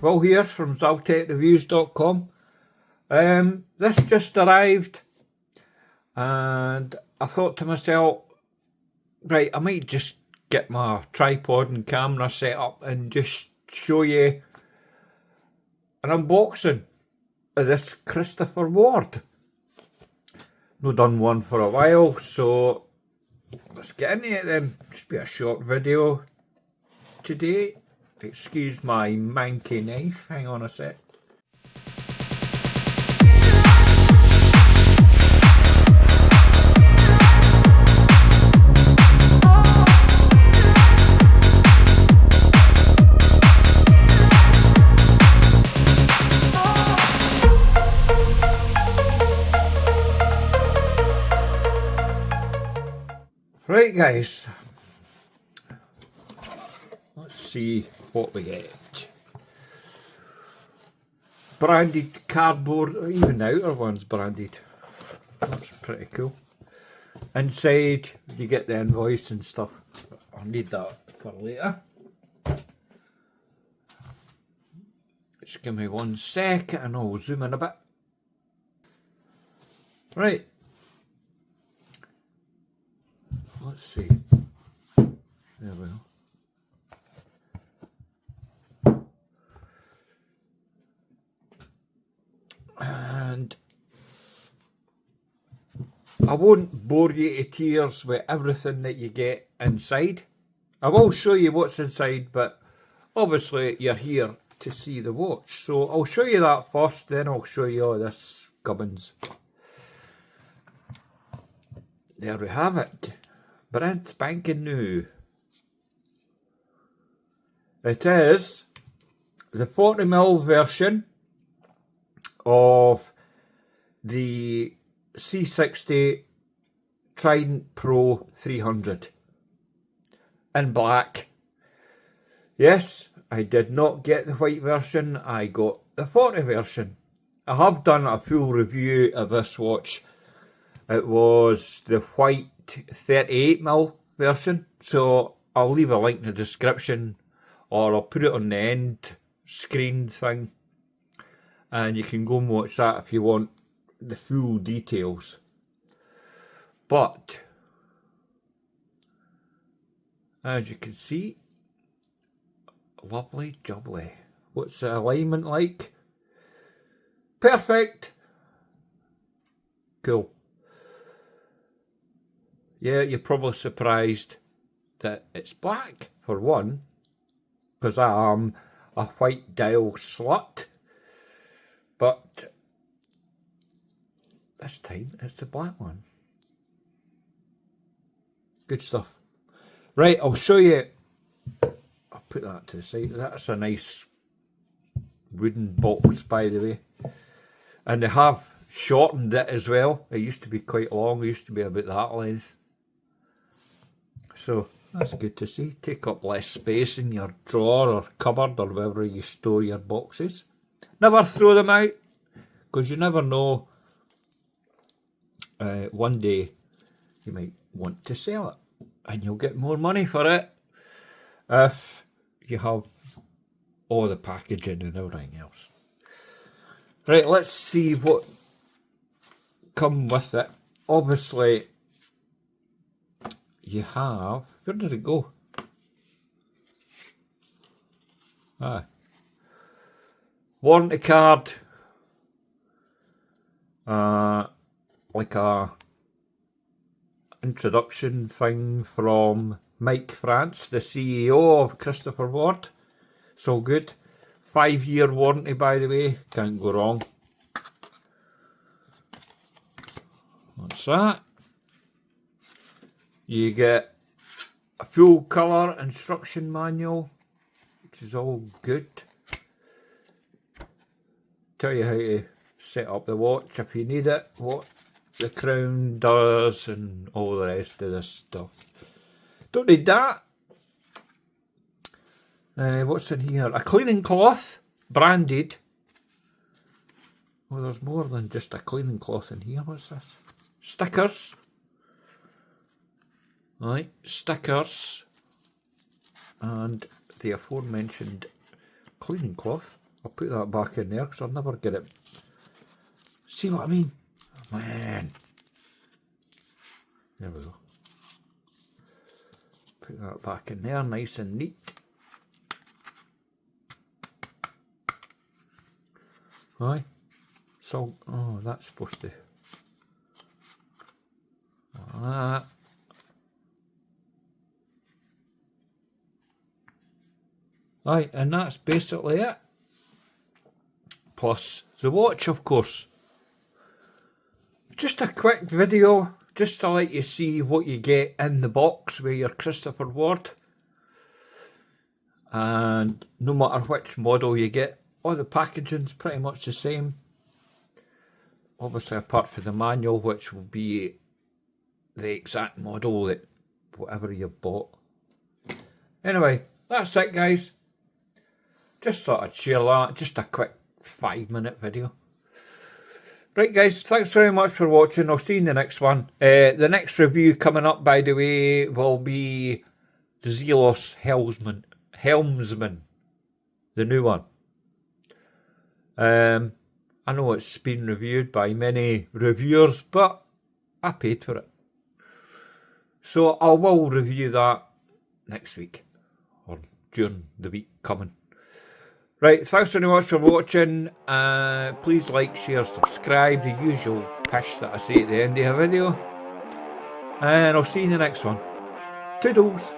Will here from ZaltekReviews.com. This just arrived and I thought to myself, right, I might just get my tripod and camera set up and just show you an unboxing of this Christopher Ward. Not done one for a while, so let's get into it then. Just be a short video today. Excuse my manky knife, hang on a sec. Right guys, let's see what we get. Branded cardboard, even the outer one's branded. That's pretty cool. Inside you get the invoice and stuff. I'll need that for later. Just give me 1 sec and I'll zoom in a bit. Right. Let's see. There we go. And I won't bore you to tears with everything that you get inside. I will show you what's inside, but obviously you're here to see the watch. So I'll show you that first, then I'll show you all this gubbins. There we have it. Brand spanking new. It is the 40mm version of the C60 Trident Pro 300 in black. Yes, I did not get the white version, I got the 40 version. I have done a full review of this watch. It was the white 38mm version, so I'll leave a link in the description or I'll put it on the end screen thing and you can go and watch that if you want the full details. But as you can see, lovely jubbly. What's the alignment like? Perfect. Cool. Yeah, you're probably surprised that it's black, for one, because I am a white dial slut, but this time it's the black one. Good stuff. Right, I'll show you. I'll put that to the side. That's a nice wooden box, by the way. And they have shortened it as well. It used to be quite long, it used to be about that length. So that's good to see. Take up less space in your drawer or cupboard or wherever you store your boxes. Never throw them out, because you never know. One day you might want to sell it and you'll get more money for it if you have all the packaging and everything else. Right, let's see what come with it. Obviously you have, where did it go? Warranty card, like a introduction thing from Mike France, the CEO of Christopher Ward. It's all good. 5-year warranty, by the way, can't go wrong. That's that. You get a full colour instruction manual, which is all good. Tell you how to set up the watch if you need it, what the crown does and all the rest of this stuff. Don't need that. What's in here? A cleaning cloth, branded. Oh, there's more than just a cleaning cloth in here. What's this? Stickers. Right, stickers. And the aforementioned cleaning cloth. I'll put that back in there because I'll never get it. See what I mean? Man. There we go. Put that back in there, nice and neat. Aye. So, oh, that's supposed to. Like that. Aye, and that's basically it. Plus the watch, of course. Just a quick video, just to let you see what you get in the box with your Christopher Ward. And no matter which model you get, all the packaging's pretty much the same. Obviously apart from the manual, which will be the exact model that whatever you bought. Anyway, that's it guys. Just thought I'd share that, just a quick 5-minute video. Right guys, thanks very much for watching. I'll see you in the next one. The next review coming up, by the way, will be the Zelos Helmsman, the new one. I know it's been reviewed by many reviewers, but I paid for it. So I will review that next week, or during the week coming. Right, thanks very much for watching. Please like, share, subscribe, the usual pish that I say at the end of a video. And I'll see you in the next one. Toodles!